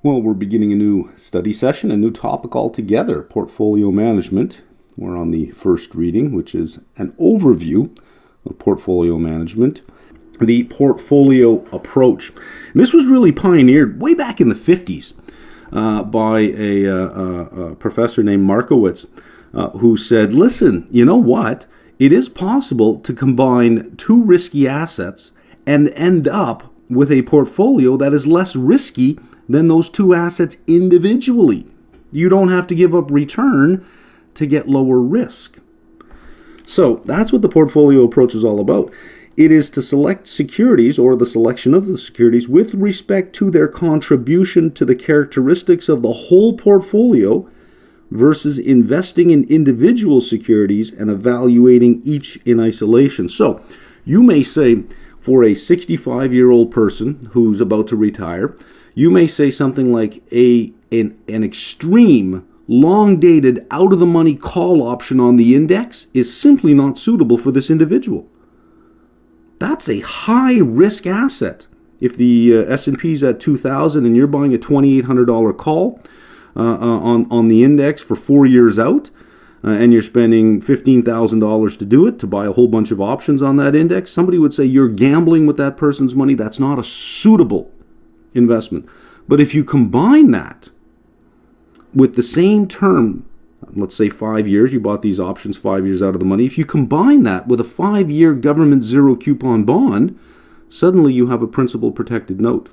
Well, we're beginning a new study session, a new topic altogether, portfolio management. We're on the first reading, which is an overview of portfolio management, the portfolio approach. And this was really pioneered way back in the 50s by a professor named Markowitz, who said, listen, you know what? It is possible to combine two risky assets and end up with a portfolio that is less risky than those two assets individually. You don't have to give up return to get lower risk. So that's what the portfolio approach is all about. It is to select securities, or the selection of the securities, with respect to their contribution to the characteristics of the whole portfolio versus investing in individual securities and evaluating each in isolation. So you may say, for a 65-year-old person who's about to retire, you may say something like an extreme, long-dated, out-of-the-money call option on the index is simply not suitable for this individual. That's a high-risk asset. If the S&P is at 2,000 and you're buying a $2,800 call on the index for 4 years out, and you're spending $15,000 to do it, to buy a whole bunch of options on that index, somebody would say you're gambling with that person's money. That's not a suitable investment. But if you combine that with the same term, let's say 5 years, you bought these options 5 years out of the money. If you combine that with a 5-year government zero coupon bond, suddenly you have a principal protected note.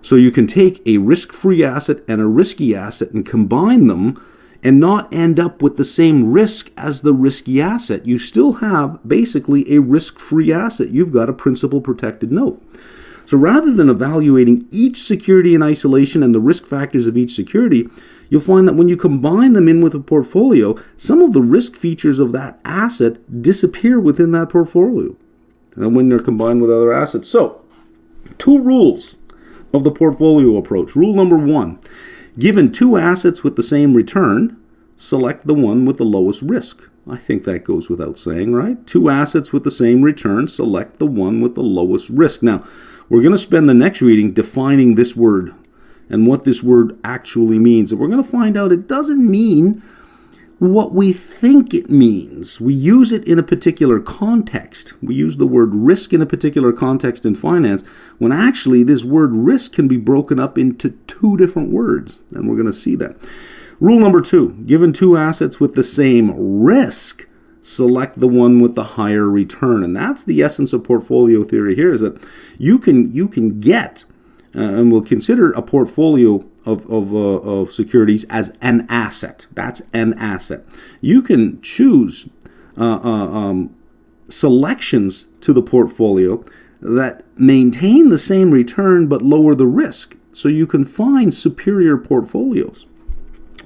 So you can take a risk-free asset and a risky asset and combine them and not end up with the same risk as the risky asset. You still have basically a risk-free asset. You've got a principal protected note. So rather than evaluating each security in isolation and the risk factors of each security, you'll find that when you combine them in with a portfolio, some of the risk features of that asset disappear within that portfolio, and when they're combined with other assets. So, two rules of the portfolio approach. Rule number 1, given two assets with the same return, select the one with the lowest risk. I think that goes without saying, right? Two assets with the same return, select the one with the lowest risk. Now, we're going to spend the next reading defining this word and what this word actually means. And we're going to find out it doesn't mean what we think it means. We use it in a particular context. We use the word risk in a particular context in finance, when actually this word risk can be broken up into two different words. And we're going to see that. Rule number 2, given two assets with the same risk, select the one with the higher return. And that's the essence of portfolio theory here, is that you can get, and we'll consider a portfolio of securities as an asset. That's an asset. You can choose selections to the portfolio that maintain the same return but lower the risk. So you can find superior portfolios.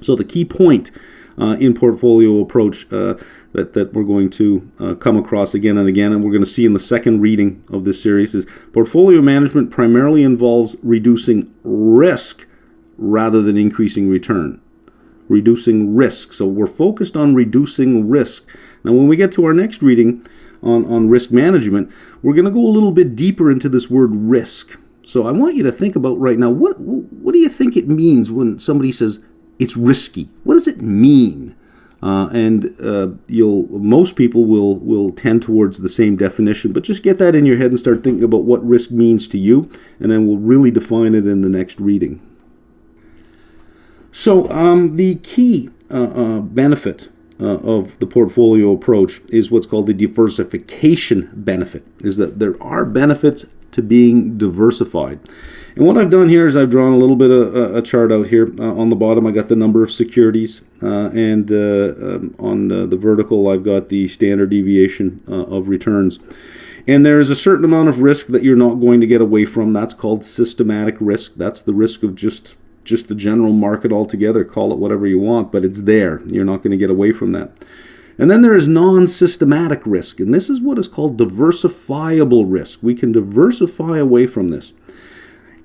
So the key point in portfolio approach that we're going to come across again and again, and we're going to see in the second reading of this series, is portfolio management primarily involves reducing risk rather than increasing return. Reducing risk. So we're focused on reducing risk. Now, when we get to our next reading on risk management, we're going to go a little bit deeper into this word risk. So I want you to think about right now, what do you think it means when somebody says it's risky? What does it mean? Most people will tend towards the same definition, but just get that in your head and start thinking about what risk means to you, and then we'll really define it in the next reading. So the key benefit of the portfolio approach is what's called the diversification benefit, is that there are benefits to being diversified. And what I've done here is I've drawn a little bit of a chart out here. On the bottom, I got the number of securities, and on the vertical, I've got the standard deviation of returns. And there is a certain amount of risk that you're not going to get away from. That's called systematic risk. That's the risk of just the general market altogether. Call it whatever you want, but it's there. You're not going to get away from that. And then there is non-systematic risk, and this is what is called diversifiable risk. We can diversify away from this.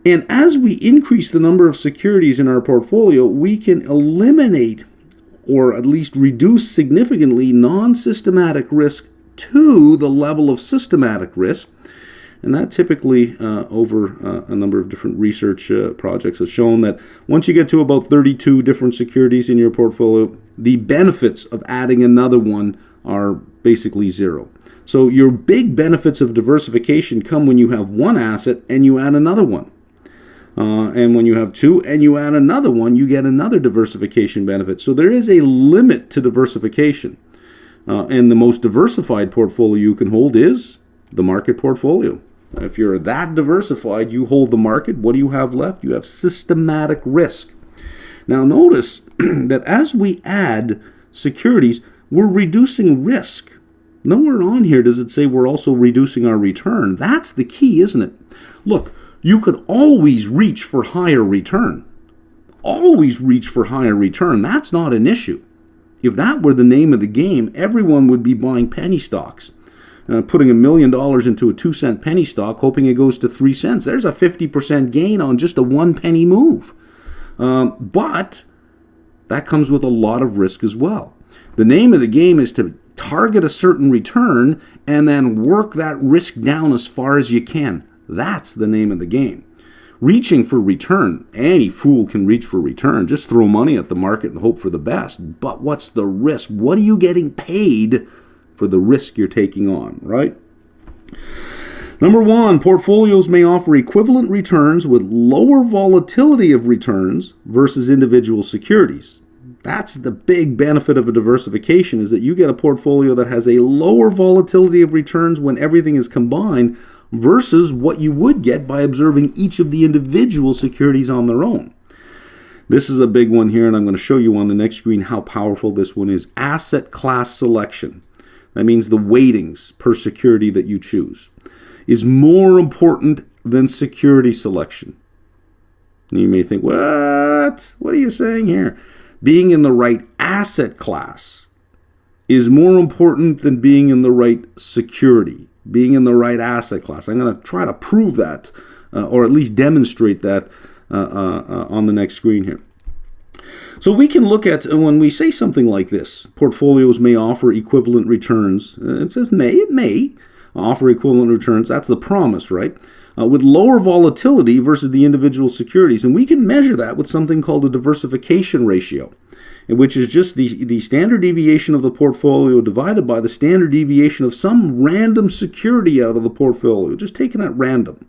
And as we increase the number of securities in our portfolio, we can eliminate, or at least reduce significantly, non-systematic risk to the level of systematic risk. And that typically, over a number of different research projects, has shown that once you get to about 32 different securities in your portfolio, the benefits of adding another one are basically zero. So your big benefits of diversification come when you have one asset and you add another one. And when you have two and you add another one, you get another diversification benefit. So there is a limit to diversification. And the most diversified portfolio you can hold is the market portfolio. If you're that diversified, you hold the market. What do you have left? You have systematic risk. Now notice that as we add securities, we're reducing risk. Nowhere on here does it say we're also reducing our return. That's the key, isn't it? Look, you could always reach for higher return. Always reach for higher return. That's not an issue. If that were the name of the game, everyone would be buying penny stocks. Putting $1 million into a 2-cent penny stock, hoping it goes to 3 cents. There's a 50% gain on just a 1 penny move. But that comes with a lot of risk as well. The name of the game is to target a certain return and then work that risk down as far as you can. That's the name of the game. Reaching for return. Any fool can reach for return. Just throw money at the market and hope for the best. But what's the risk? What are you getting paid for the risk you're taking on, right? Number one, portfolios may offer equivalent returns with lower volatility of returns versus individual securities. That's the big benefit of a diversification, is that you get a portfolio that has a lower volatility of returns when everything is combined versus what you would get by observing each of the individual securities on their own. This is a big one here, and I'm going to show you on the next screen how powerful this one is. Asset class selection. That means the weightings per security that you choose is more important than security selection. And you may think, what? What are you saying here? Being in the right asset class is more important than being in the right security, being in the right asset class. I'm going to try to prove that, or at least demonstrate that on the next screen here. So we can look at, when we say something like this, portfolios may offer equivalent returns. It says it may offer equivalent returns. That's the promise, right? With lower volatility versus the individual securities. And we can measure that with something called a diversification ratio, which is just the standard deviation of the portfolio divided by the standard deviation of some random security out of the portfolio, just taken at random.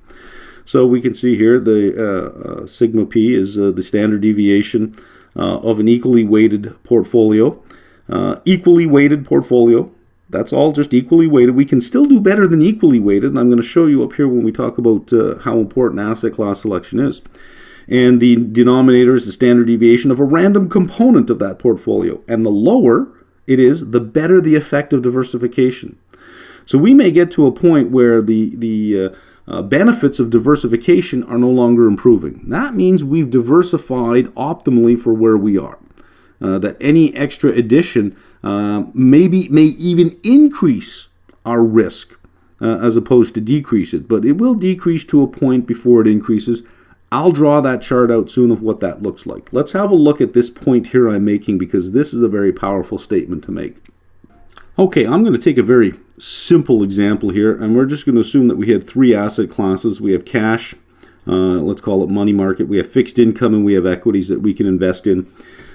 So we can see here the sigma p is the standard deviation of an equally weighted portfolio. That's all, just equally weighted. We can still do better than equally weighted, and I'm going to show you up here when we talk about how important asset class selection is. And the denominator is the standard deviation of a random component of that portfolio. And the lower it is, the better the effect of diversification. So we may get to a point where the benefits of diversification are no longer improving. That means we've diversified optimally for where we are. That any extra addition may even increase our risk as opposed to decrease it. But it will decrease to a point before it increases. I'll draw that chart out soon of what that looks like. Let's have a look at this point here I'm making, because this is a very powerful statement to make. Okay, I'm going to take a very simple example here, and we're just going to assume that we had 3 asset classes. We have cash, let's call it money market. We have fixed income, and we have equities that we can invest in.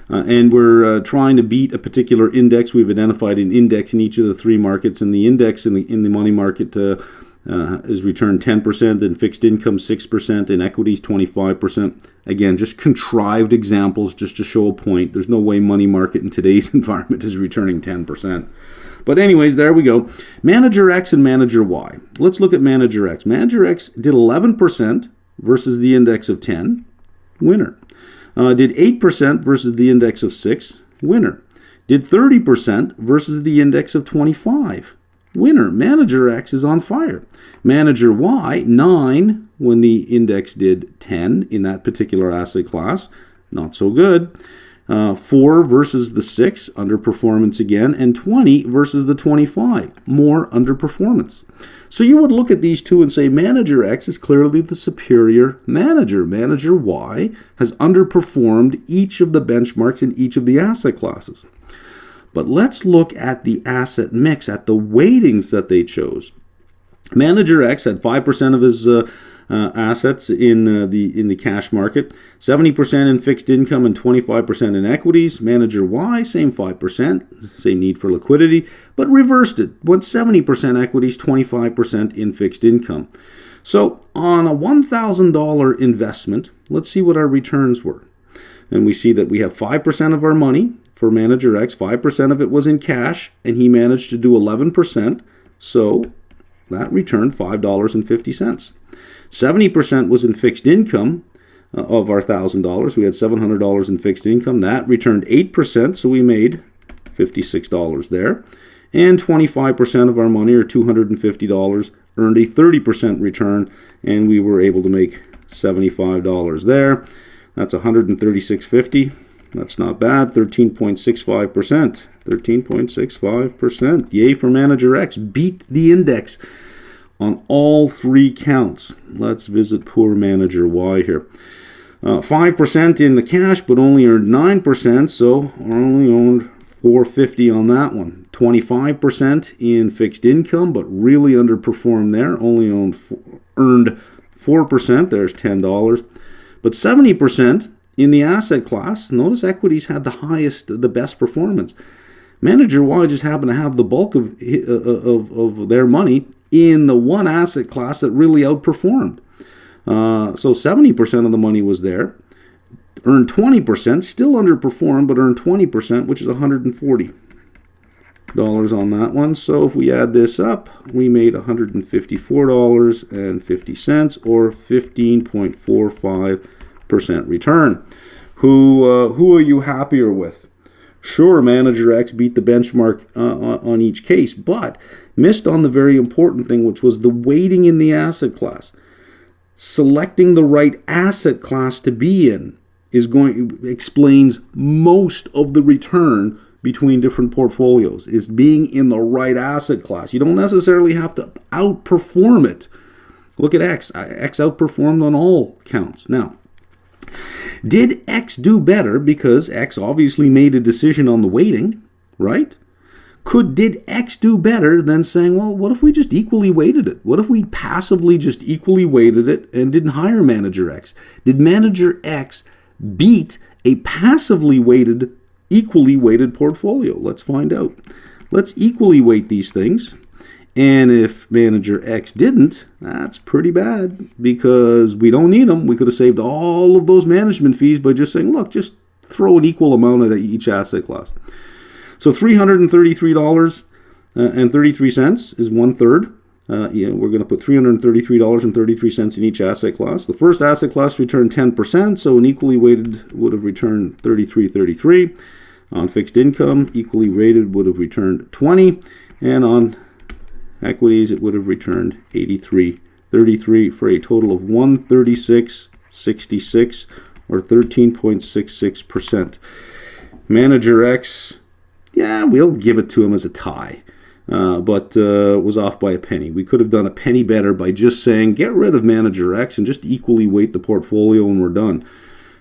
And we're trying to beat a particular index. We've identified an index in each of the 3 markets, and the index in the money market is returned 10%, in fixed income 6%, in equities 25%. Again, just contrived examples just to show a point. There's no way money market in today's environment is returning 10%. But anyways, there we go. Manager X and Manager Y. Let's look at Manager X. Manager X did 11% versus the index of 10. Winner. Did 8% versus the index of 6. Winner. Did 30% versus the index of 25. Winner. Manager X is on fire. Manager Y, 9 when the index did 10 in that particular asset class. Not so good. 4 versus the 6, underperformance again, and 20 versus the 25, more underperformance. So you would look at these two and say Manager X is clearly the superior manager. Manager Y has underperformed each of the benchmarks in each of the asset classes. But let's look at the asset mix, at the weightings that they chose. Manager X had 5% of his assets in the cash market, 70% in fixed income, and 25% in equities. Manager Y, same 5%, same need for liquidity, but reversed it. Went 70% equities, 25% in fixed income. So on a $1,000 investment, let's see what our returns were. And we see that we have 5% of our money for Manager X, 5% of it was in cash, and he managed to do 11%. So that returned $5.50. 70% was in fixed income of our $1,000. We had $700 in fixed income. That returned 8%, so we made $56 there. And 25% of our money, or $250, earned a 30% return, and we were able to make $75 there. That's $136.50. That's not bad. 13.65%. 13.65%. Yay for Manager X. Beat the index on all three counts. Let's visit poor Manager Y here. 5% in the cash, but only earned 9%, so only owned $450 on that one. 25% in fixed income, but really underperformed there. Only earned 4%. There's $10. But 70% in the asset class. Notice equities had the best performance. Manager Y just happened to have the bulk of their money in the one asset class that really outperformed. So 70% of the money was there. Earned 20%, still underperformed, but earned 20%, which is $140 on that one. So if we add this up, we made $154.50, or 15.45% return. Who are you happier with? Sure, Manager X beat the benchmark on each case, but missed on the very important thing, which was the weighting in the asset class. Selecting the right asset class to be in explains most of the return between different portfolios, is being in the right asset class. You don't necessarily have to outperform it. Look at X. X outperformed on all counts. Now, did X do better because X obviously made a decision on the weighting, right? Did X do better than saying, well, what if we just equally weighted it? What if we passively just equally weighted it and didn't hire Manager X? Did Manager X beat a passively weighted, equally weighted portfolio? Let's find out. Let's equally weight these things. And if Manager X didn't, that's pretty bad, because we don't need them. We could have saved all of those management fees by just saying, look, just throw an equal amount at each asset class. So $333.33 is 1/3. We're going to put $333.33 in each asset class. The first asset class returned 10%, so an equally weighted would have returned $33.33. On fixed income, equally weighted would have returned 20, and on equities, it would have returned $83.33 for a total of $136.66, or 13.66%. Manager X, yeah, we'll give it to him as a tie, but was off by a penny. We could have done a penny better by just saying, get rid of Manager X and just equally weight the portfolio and we're done.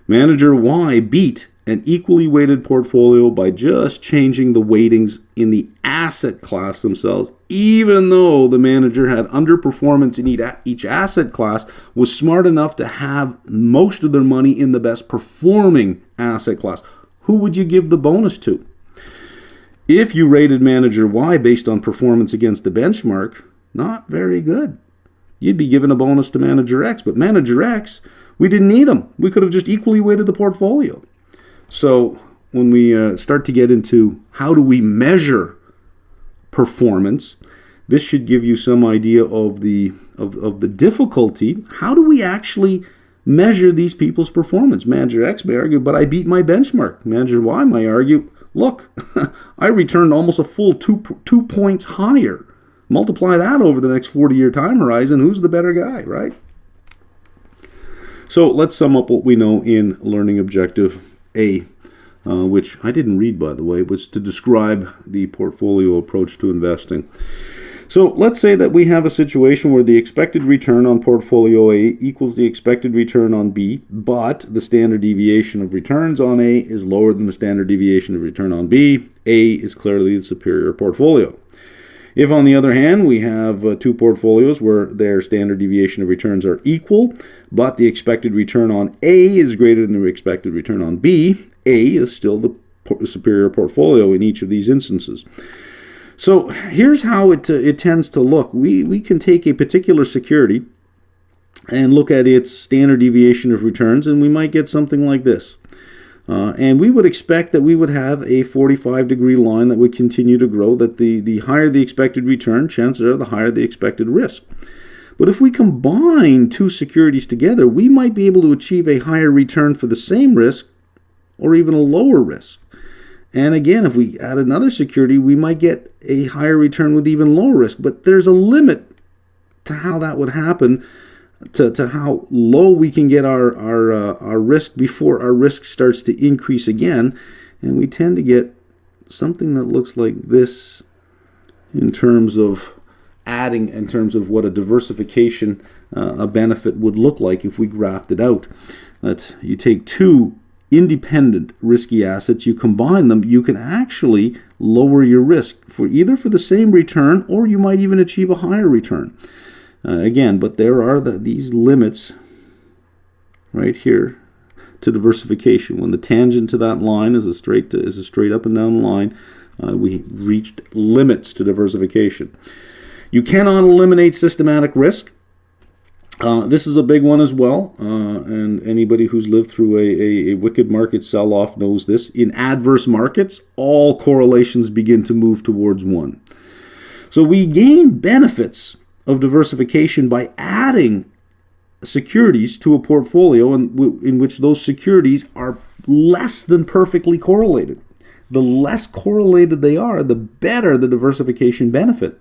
Manager Y beat an equally weighted portfolio by just changing the weightings in the asset class themselves, even though the manager had underperformance in each asset class, was smart enough to have most of their money in the best performing asset class. Who would you give the bonus to? If you rated Manager Y based on performance against the benchmark, not very good. You'd be giving a bonus to Manager X, but Manager X, we didn't need him. We could have just equally weighted the portfolio. So when we start to get into how do we measure performance, this should give you some idea of the difficulty. How do we actually measure these people's performance? Manager X may argue, but I beat my benchmark. Manager Y might argue, look, I returned almost a full 2 points higher. Multiply that over the next 40-year time horizon. Who's the better guy, right? So let's sum up what we know in Learning Objective A, which I didn't read, by the way, was to describe the portfolio approach to investing. So let's say that we have a situation where the expected return on portfolio A equals the expected return on B, but the standard deviation of returns on A is lower than the standard deviation of return on B. A is clearly the superior portfolio. If, on the other hand, we have two portfolios where their standard deviation of returns are equal, but the expected return on A is greater than the expected return on B, A is still the superior portfolio in each of these instances. So here's how it tends to look. We can take a particular security and look at its standard deviation of returns, and we might get something like this. And we would expect that we would have a 45-degree line that would continue to grow, that the higher the expected return, chances are the higher the expected risk. But if we combine two securities together, we might be able to achieve a higher return for the same risk or even a lower risk. And again, if we add another security, we might get a higher return with even lower risk. But there's a limit to how that would happen, to how low we can get our risk before our risk starts to increase again. And we tend to get something that looks like this in terms of what a diversification a benefit would look like if we graphed it out. That you take two independent risky assets, you combine them, you can actually lower your risk for the same return, or you might even achieve a higher return. Again, but there are these limits right here to diversification. When the tangent to that line is a straight up and down line, we reached limits to diversification. You cannot eliminate systematic risk. This is a big one as well, and anybody who's lived through a wicked market sell-off knows this. In adverse markets, all correlations begin to move towards one. So we gain benefits of diversification by adding securities to a portfolio in which those securities are less than perfectly correlated. The less correlated they are, the better the diversification benefit.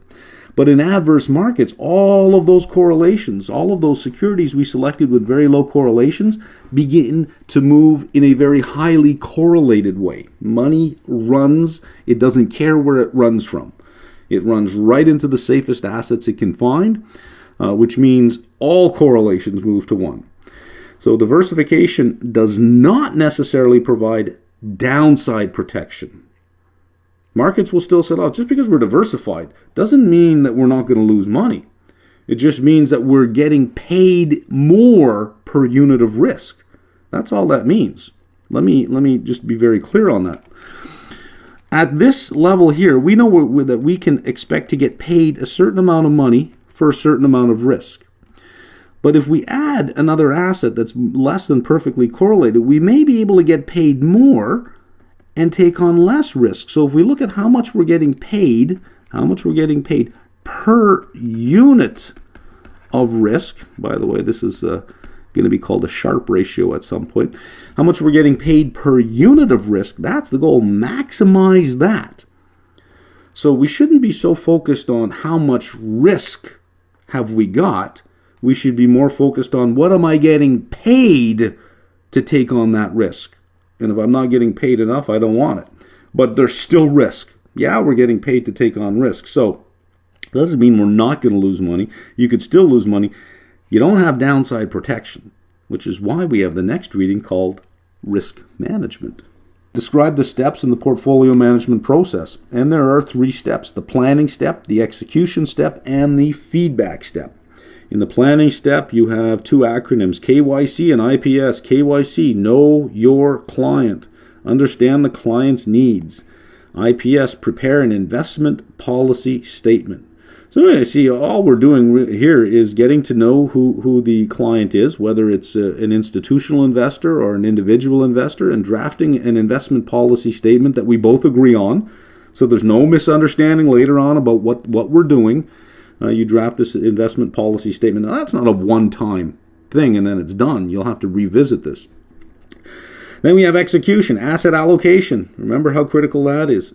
But in adverse markets, all of those correlations, all of those securities we selected with very low correlations begin to move in a very highly correlated way. Money runs, it doesn't care where it runs from. It runs right into the safest assets it can find, which means all correlations move to one. So diversification does not necessarily provide downside protection. Markets will still sell out. Just because we're diversified doesn't mean that we're not going to lose money. It just means that we're getting paid more per unit of risk. That's all that means. Let me just be very clear on that. At this level here, we know that we can expect to get paid a certain amount of money for a certain amount of risk. But if we add another asset that's less than perfectly correlated, we may be able to get paid more and take on less risk. So if we look at how much we're getting paid per unit of risk, by the way, this is going to be called a Sharpe ratio at some point. How much we're getting paid per unit of risk, that's the goal. Maximize that. So we shouldn't be so focused on how much risk have we got. We should be more focused on what am I getting paid to take on that risk. And if I'm not getting paid enough, I don't want it. But there's still risk. Yeah, we're getting paid to take on risk. So it doesn't mean we're not going to lose money. You could still lose money. You don't have downside protection, which is why we have the next reading called risk management. Describe the steps in the portfolio management process. And there are 3 steps: the planning step, the execution step, and the feedback step. In the planning step, you have 2 acronyms, KYC and IPS. KYC, know your client. Understand the client's needs. IPS, prepare an investment policy statement. So you see, all we're doing here is getting to know who the client is, whether it's an institutional investor or an individual investor, and drafting an investment policy statement that we both agree on. So there's no misunderstanding later on about what we're doing. You draft this investment policy statement. Now, that's not a one-time thing and then it's done. You'll have to revisit this. Then we have execution, asset allocation. Remember how critical that is.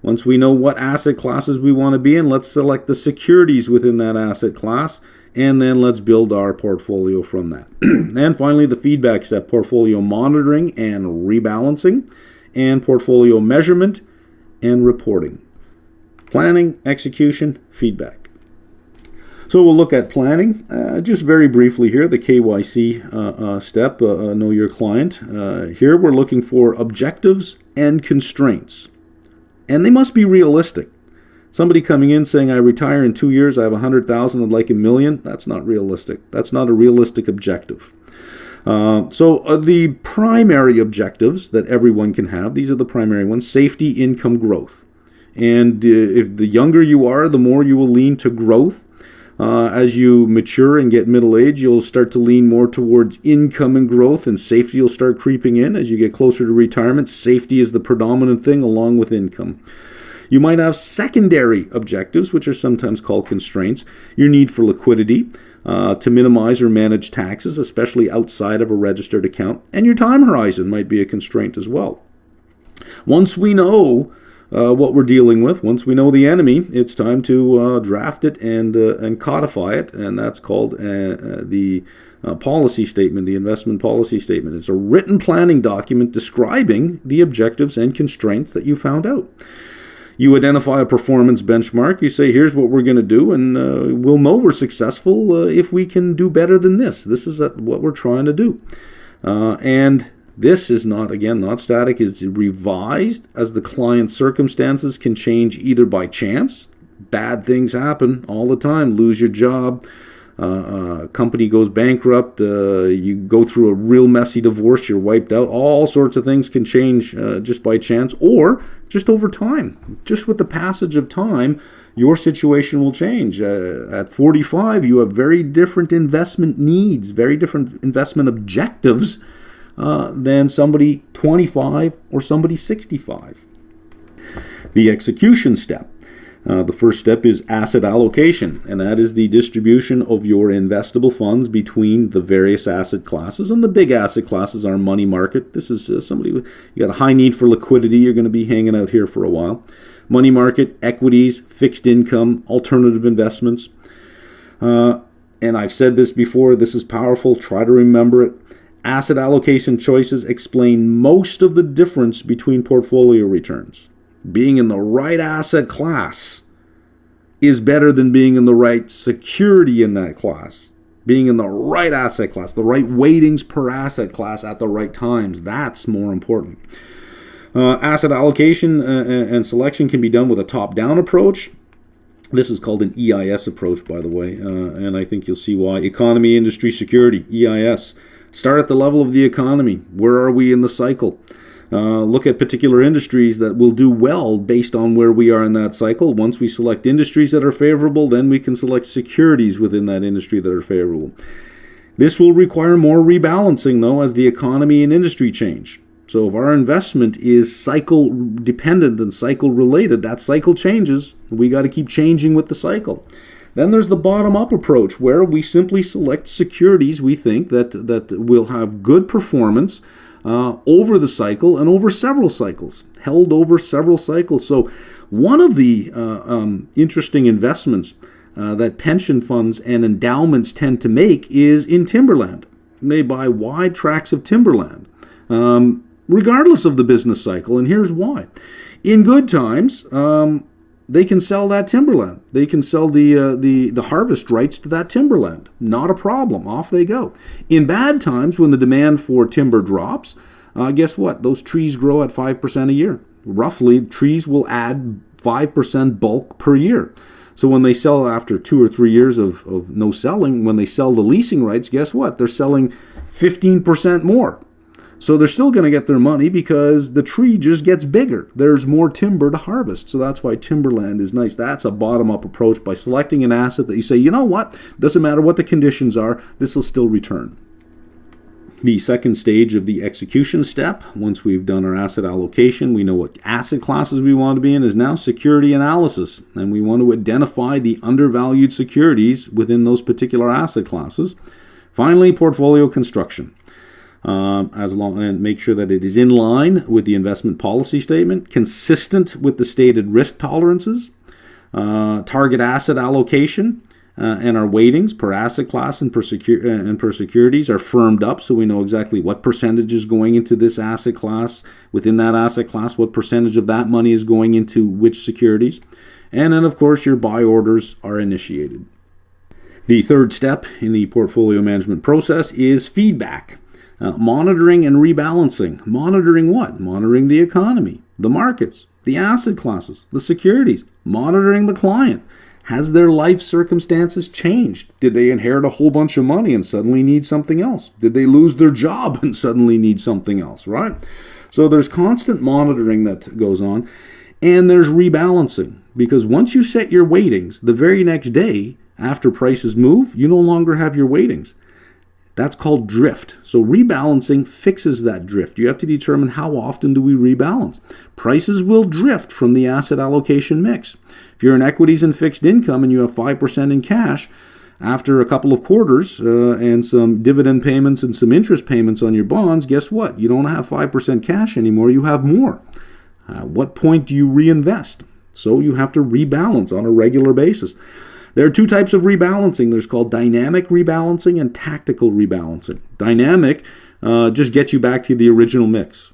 Once we know what asset classes we want to be in, let's select the securities within that asset class, and then let's build our portfolio from that. And finally, the feedback step, portfolio monitoring and rebalancing, and portfolio measurement and reporting. Planning, execution, feedback. So we'll look at planning, just very briefly here, the KYC step, know your client. Here we're looking for objectives and constraints. And they must be realistic. Somebody coming in saying, I retire in 2 years, I have 100,000, I'd like $1 million, that's not realistic. That's not a realistic objective. So the primary objectives that everyone can have, these are the primary ones: safety, income, growth. And if the younger you are, the more you will lean to growth. As you mature and get middle age, you'll start to lean more towards income and growth, and safety will start creeping in. As you get closer to retirement, safety is the predominant thing along with income. You might have secondary objectives, which are sometimes called constraints: your need for liquidity, to minimize or manage taxes, especially outside of a registered account, and your time horizon might be a constraint as well. Once we know what we're dealing with, once we know the enemy, it's time to draft it and codify it, and that's called the policy statement, the investment policy statement. It's a written planning document describing the objectives and constraints that you found out. You identify a performance benchmark. You say, here's what we're going to do, and we'll know we're successful if we can do better than this. This is what we're trying to do. And this is not static. It's revised as the client's circumstances can change either by chance. Bad things happen all the time. Lose your job. Company goes bankrupt. You go through a real messy divorce. You're wiped out. All sorts of things can change just by chance, or just over time. Just with the passage of time, your situation will change. At 45, you have very different investment needs, very different investment objectives than somebody 25 or somebody 65. The execution step. The first step is asset allocation, and that is the distribution of your investable funds between the various asset classes. And the big asset classes are money market. This is you got a high need for liquidity. You're going to be hanging out here for a while. Money market, equities, fixed income, alternative investments. And I've said this before. This is powerful. Try to remember it. Asset allocation choices explain most of the difference between portfolio returns. Being in the right asset class is better than being in the right security in that class. Being in the right asset class, the right weightings per asset class at the right times, that's more important. Asset allocation and selection can be done with a top-down approach. This is called an EIS approach, by the way, and I think you'll see why. Economy, industry, security, EIS. Start at the level of the economy. Where are we in the cycle? Look at particular industries that will do well based on where we are in that cycle. Once we select industries that are favorable, then we can select securities within that industry that are favorable. This will require more rebalancing, though, as the economy and industry change. So if our investment is cycle dependent and cycle related, that cycle changes. We got to keep changing with the cycle. Then there's the bottom-up approach, where we simply select securities we think that will have good performance over the cycle and over several cycles, held over several cycles. So one of the interesting investments that pension funds and endowments tend to make is in timberland. They buy wide tracts of timberland, regardless of the business cycle, and here's why. In good times, they can sell that timberland. They can sell the harvest rights to that timberland. Not a problem. Off they go. In bad times, when the demand for timber drops, guess what? Those trees grow at 5% a year. Roughly, trees will add 5% bulk per year. So when they sell after 2 or 3 years of no selling, when they sell the leasing rights, guess what? They're selling 15% more. So they're still going to get their money because the tree just gets bigger. There's more timber to harvest. So that's why timberland is nice. That's a bottom-up approach, by selecting an asset that you say, you know what, doesn't matter what the conditions are, this will still return. The second stage of the execution step, once we've done our asset allocation, we know what asset classes we want to be in, is now security analysis. And we want to identify the undervalued securities within those particular asset classes. Finally, portfolio construction. And make sure that it is in line with the investment policy statement, consistent with the stated risk tolerances, target asset allocation, and our weightings per asset class and per securities are firmed up, so we know exactly what percentage is going into this asset class. Within that asset class, what percentage of that money is going into which securities. And then, of course, your buy orders are initiated. The third step in the portfolio management process is feedback. Monitoring and rebalancing. Monitoring what? Monitoring the economy, the markets, the asset classes, the securities, monitoring the client. Has their life circumstances changed? Did they inherit a whole bunch of money and suddenly need something else? Did they lose their job and suddenly need something else, right? So there's constant monitoring that goes on, and there's rebalancing, because once you set your weightings, the very next day after prices move, you no longer have your weightings. That's called drift. So rebalancing fixes that drift. You have to determine how often do we rebalance. Prices will drift from the asset allocation mix. If you're in equities and fixed income and you have 5% in cash, after a couple of quarters and some dividend payments and some interest payments on your bonds, guess what? You don't have 5% cash anymore, you have more. At what point do you reinvest? So you have to rebalance on a regular basis. There are two types of rebalancing. There's called dynamic rebalancing and tactical rebalancing. Dynamic just gets you back to the original mix.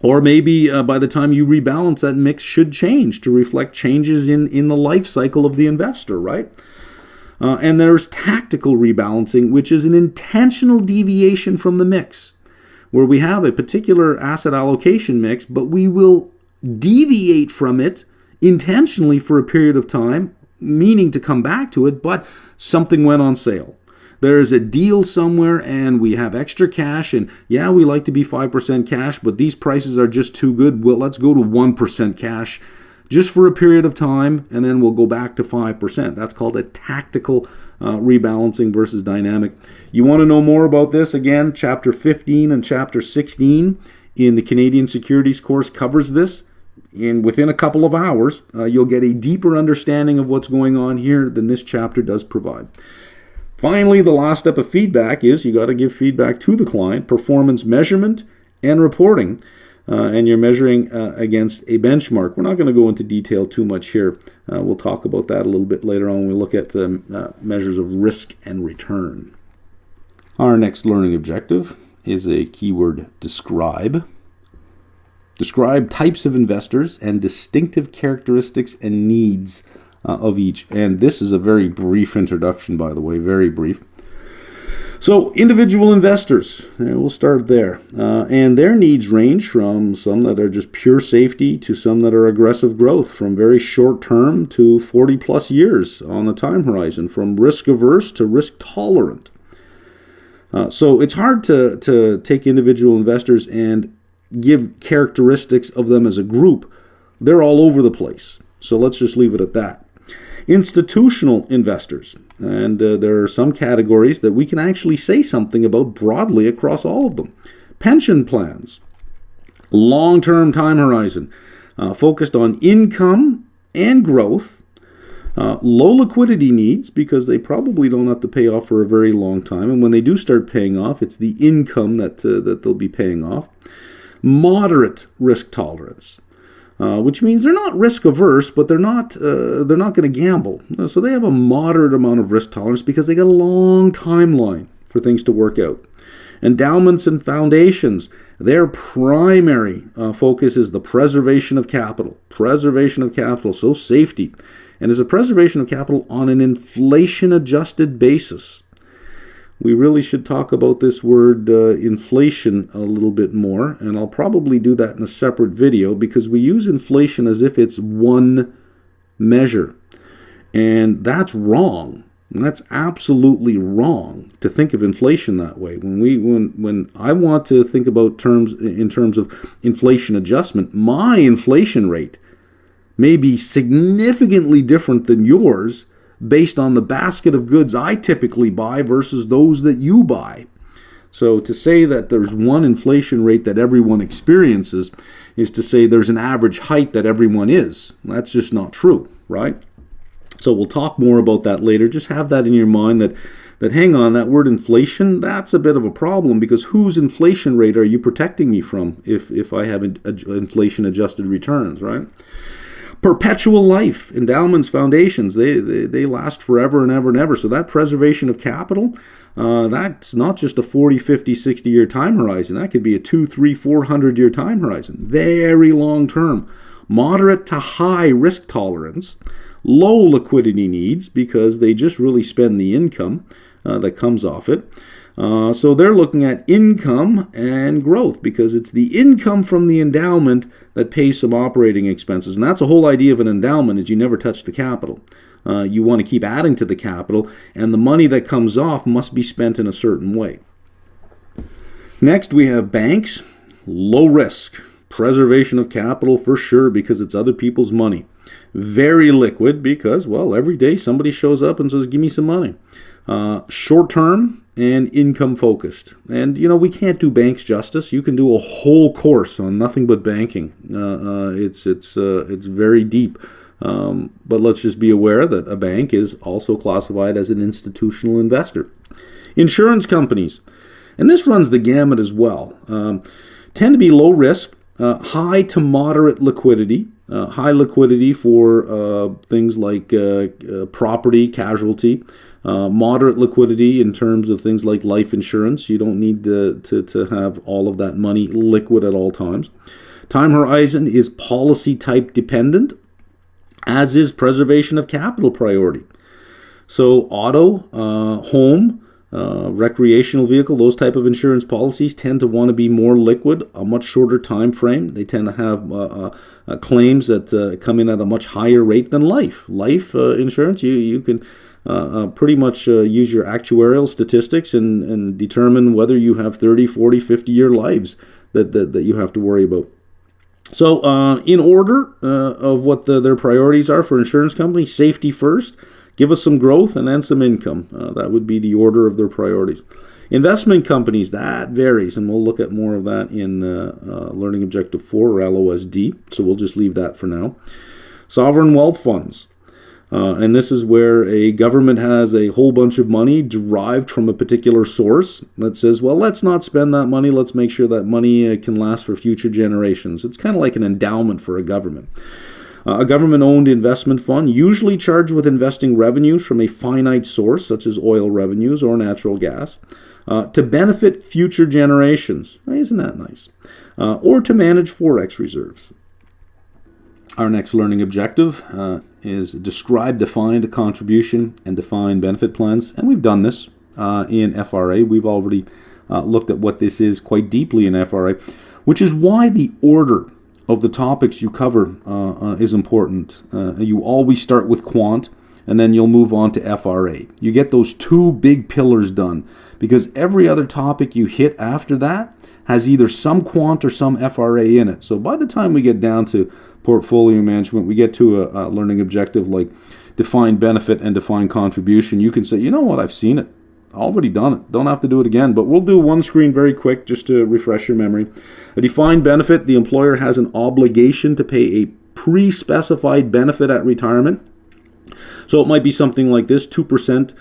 Or maybe by the time you rebalance, that mix should change to reflect changes in the life cycle of the investor, right? And there's tactical rebalancing, which is an intentional deviation from the mix, where we have a particular asset allocation mix, but we will deviate from it intentionally for a period of time, meaning to come back to it, but something went on sale. There's a deal somewhere and we have extra cash, and yeah, we like to be 5% cash, but these prices are just too good. Well, let's go to 1% cash just for a period of time, and then we'll go back to 5%. That's called a tactical rebalancing versus dynamic. You want to know more about this? Again, Chapter 15 and Chapter 16 in the Canadian Securities course covers this. And within a couple of hours, you'll get a deeper understanding of what's going on here than this chapter does provide. Finally, the last step of feedback is you got to give feedback to the client, performance measurement and reporting. And you're measuring against a benchmark. We're not going to go into detail too much here. We'll talk about that a little bit later on when we look at measures of risk and return. Our next learning objective is a keyword describe. Describe types of investors and distinctive characteristics and needs of each. And this is a very brief introduction, by the way, very brief. So individual investors, we'll start there. And their needs range from some that are just pure safety to some that are aggressive growth, from very short term to 40 plus years on the time horizon, from risk averse to risk tolerant. So it's hard to take individual investors and give characteristics of them as a group. They're all over the place. So let's just leave it at that. Institutional investors. And there are some categories that we can actually say something about broadly across all of them. Pension plans, long-term time horizon, focused on income and growth, low liquidity needs because they probably don't have to pay off for a very long time. And when they do start paying off, it's the income that they'll be paying off. Moderate risk tolerance. Which means they're not risk averse, but they're not going to gamble. So they have a moderate amount of risk tolerance because they got a long timeline for things to work out. Endowments and foundations, their primary focus is the preservation of capital. Preservation of capital, so safety. And is a preservation of capital on an inflation-adjusted basis. We really should talk about this word inflation a little bit more, and I'll probably do that in a separate video because we use inflation as if it's one measure. And that's wrong. And that's absolutely wrong to think of inflation that way. When I want to think about terms in terms of inflation adjustment, my inflation rate may be significantly different than yours based on the basket of goods I typically buy versus those that you buy. So to say that there's one inflation rate that everyone experiences is to say there's an average height that everyone is. That's just not true, right? So we'll talk more about that later. Just have that in your mind that hang on, that word inflation, that's a bit of a problem because whose inflation rate are you protecting me from if I have inflation adjusted returns, right? Perpetual life, endowments, foundations, they last forever and ever and ever. So that preservation of capital, that's not just a 40, 50, 60-year time horizon. That could be a 200, 300, 400-year time horizon. Very long term. Moderate to high risk tolerance. low liquidity needs because they just really spend the income that comes off it. So they're looking at income and growth because it's the income from the endowment that pays some operating expenses. And that's the whole idea of an endowment, is you never touch the capital. You want to keep adding to the capital, and the money that comes off must be spent in a certain way. Next, we have banks. Low risk. Preservation of capital for sure because it's other people's money. Very liquid because, well, every day somebody shows up and says, give me some money. Short term and income focused. And, we can't do banks justice. You can do a whole course on nothing but banking. It's very deep. But let's just be aware that a bank is also classified as an institutional investor. Insurance companies, and this runs the gamut as well, tend to be low risk, high to moderate liquidity. High liquidity for things like property, casualty. Moderate liquidity in terms of things like life insurance. You don't need to have all of that money liquid at all times. Time horizon is policy type dependent, as is preservation of capital priority. So auto, home, recreational vehicle, those type of insurance policies tend to want to be more liquid, a much shorter time frame. They tend to have claims that come in at a much higher rate than life. Life insurance, you can pretty much use your actuarial statistics and determine whether you have 30, 40, 50-year lives that you have to worry about. So in order of what their priorities are for insurance companies, safety first, give us some growth, and then some income. That would be the order of their priorities. Investment companies, that varies, and we'll look at more of that in Learning Objective 4 or LOSD, so we'll just leave that for now. Sovereign wealth funds. And this is where a government has a whole bunch of money derived from a particular source that says, well, let's not spend that money. Let's make sure that money can last for future generations. It's kind of like an endowment for a government. A government-owned investment fund, usually charged with investing revenues from a finite source, such as oil revenues or natural gas, to benefit future generations. Isn't that nice? Or to manage Forex reserves. Our next learning objective is describe defined contribution and defined benefit plans. And we've done this in FRA. We've already looked at what this is quite deeply in FRA, which is why the order of the topics you cover is important. You always start with quant, and then you'll move on to FRA. You get those two big pillars done, because every other topic you hit after that has either some quant or some FRA in it. So by the time we get down to portfolio management, we get to a learning objective like defined benefit and defined contribution, you can say, you know what, I've seen it. Already done it. Don't have to do it again. But we'll do one screen very quick just to refresh your memory. A defined benefit, the employer has an obligation to pay a pre-specified benefit at retirement. So it might be something like this, 2%.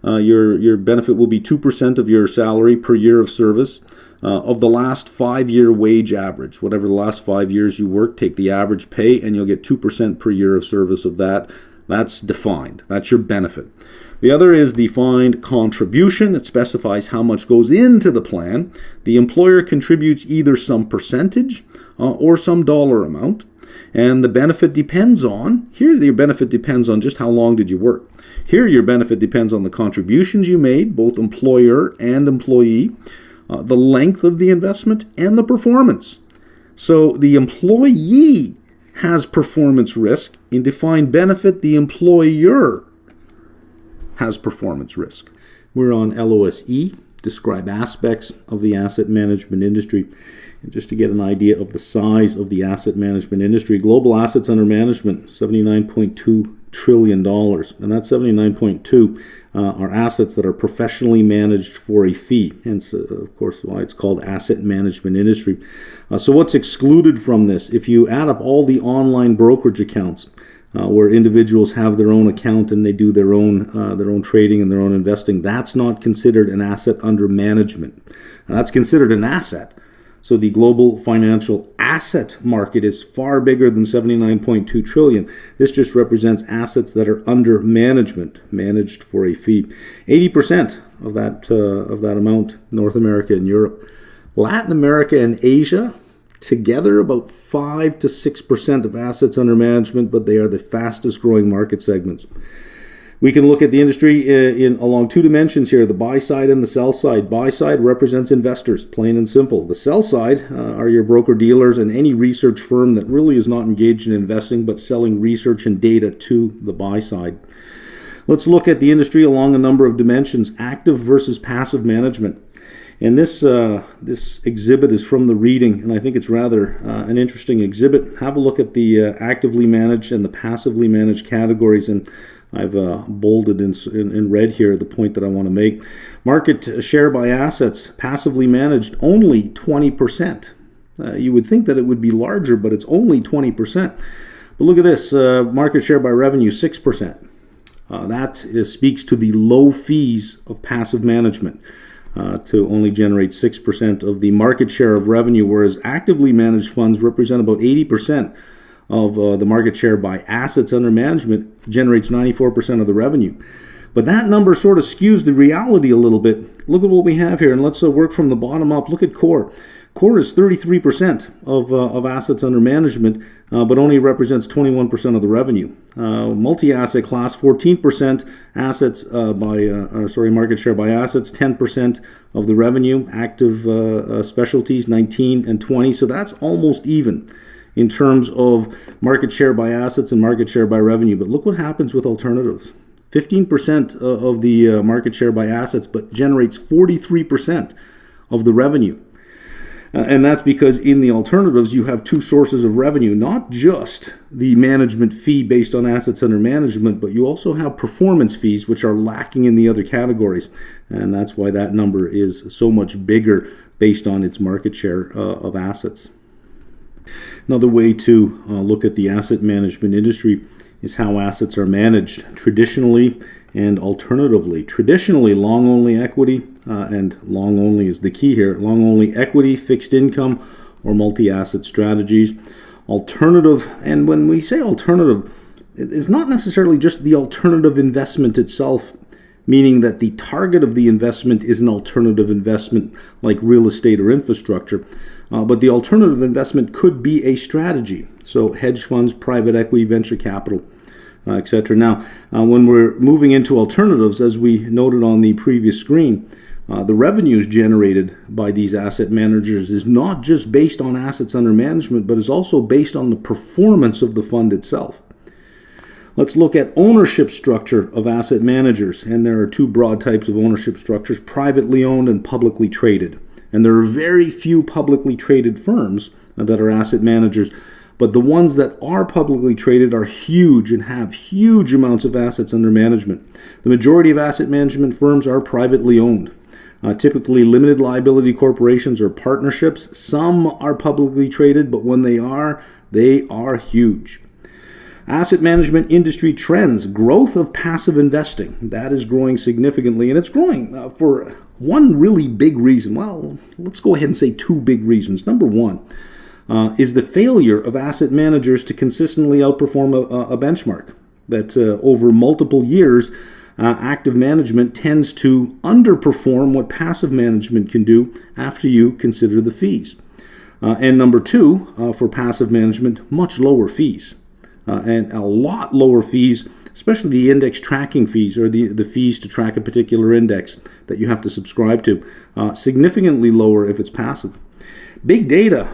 Your benefit will be 2% of your salary per year of service of the last 5-year wage average. Whatever the last 5 years you work, take the average pay and you'll get 2% per year of service of that. That's defined. That's your benefit. The other is defined contribution. It specifies how much goes into the plan. The employer contributes either some percentage or some dollar amount. And the benefit depends on, here your benefit depends on just how long did you work. Here your benefit depends on the contributions you made, both employer and employee, the length of the investment, and the performance. So the employee has performance risk. In defined benefit, the employer has performance risk. We're on LOSE, describe aspects of the asset management industry. And just to get an idea of the size of the asset management industry, global assets under management, $79.2 trillion. And that 79.2 are assets that are professionally managed for a fee. Hence, of course, why it's called asset management industry. So what's excluded from this? If you add up all the online brokerage accounts, where individuals have their own account and they do their own trading and their own investing, that's not considered an asset under management. Now, that's considered an asset. So the global financial asset market is far bigger than 79.2 trillion. This just represents assets that are under management, managed for a fee. 80% of that amount, North America and Europe. Latin America and Asia, together about 5 to 6% of assets under management, but they are the fastest growing market segments. We can look at the industry along two dimensions here, the buy side and the sell side. Buy side represents investors, plain and simple. The sell side are your broker-dealers and any research firm that really is not engaged in investing but selling research and data to the buy side. Let's look at the industry along a number of dimensions, active versus passive management. And this exhibit is from the reading, and I think it's rather an interesting exhibit. Have a look at the actively managed and the passively managed categories, and I've bolded in red here the point that I want to make. Market share by assets, passively managed, only 20%. You would think that it would be larger, but it's only 20%. But look at this, market share by revenue, 6%. That speaks to the low fees of passive management. To only generate 6% of the market share of revenue, whereas actively managed funds represent about 80% of the market share by assets under management, generates 94% of the revenue. But that number sort of skews the reality a little bit. Look at what we have here, and let's work from the bottom up. Look at core. Core is 33% of assets under management, but only represents 21% of the revenue. Multi-asset class, 14% assets market share by assets, 10% of the revenue. Active specialties, 19 and 20. So that's almost even in terms of market share by assets and market share by revenue. But look what happens with alternatives. 15% of the market share by assets, but generates 43% of the revenue. And that's because in the alternatives, you have two sources of revenue, not just the management fee based on assets under management, but you also have performance fees, which are lacking in the other categories. And that's why that number is so much bigger based on its market share of assets. Another way to look at the asset management industry is how assets are managed traditionally and alternatively. Traditionally, long-only equity, and long-only is the key here, long-only equity, fixed income, or multi-asset strategies. Alternative, and when we say alternative, it's not necessarily just the alternative investment itself, meaning that the target of the investment is an alternative investment like real estate or infrastructure. But the alternative investment could be a strategy. So hedge funds, private equity, venture capital, etc. Now, when we're moving into alternatives, as we noted on the previous screen, the revenues generated by these asset managers is not just based on assets under management, but is also based on the performance of the fund itself. Let's look at ownership structure of asset managers. And there are two broad types of ownership structures, privately owned and publicly traded. And there are very few publicly traded firms that are asset managers, but the ones that are publicly traded are huge and have huge amounts of assets under management. The majority of asset management firms are privately owned. Typically limited liability corporations or partnerships. Some are publicly traded, but when they are huge. Asset management industry trends, growth of passive investing. That is growing significantly, and it's growing for one really big reason. Well, let's go ahead and say two big reasons. Number one is the failure of asset managers to consistently outperform a benchmark. That over multiple years, active management tends to underperform what passive management can do after you consider the fees. And number two, for passive management, much lower fees. And a lot lower fees, especially the index tracking fees or the fees to track a particular index that you have to subscribe to, significantly lower if it's passive. Big data,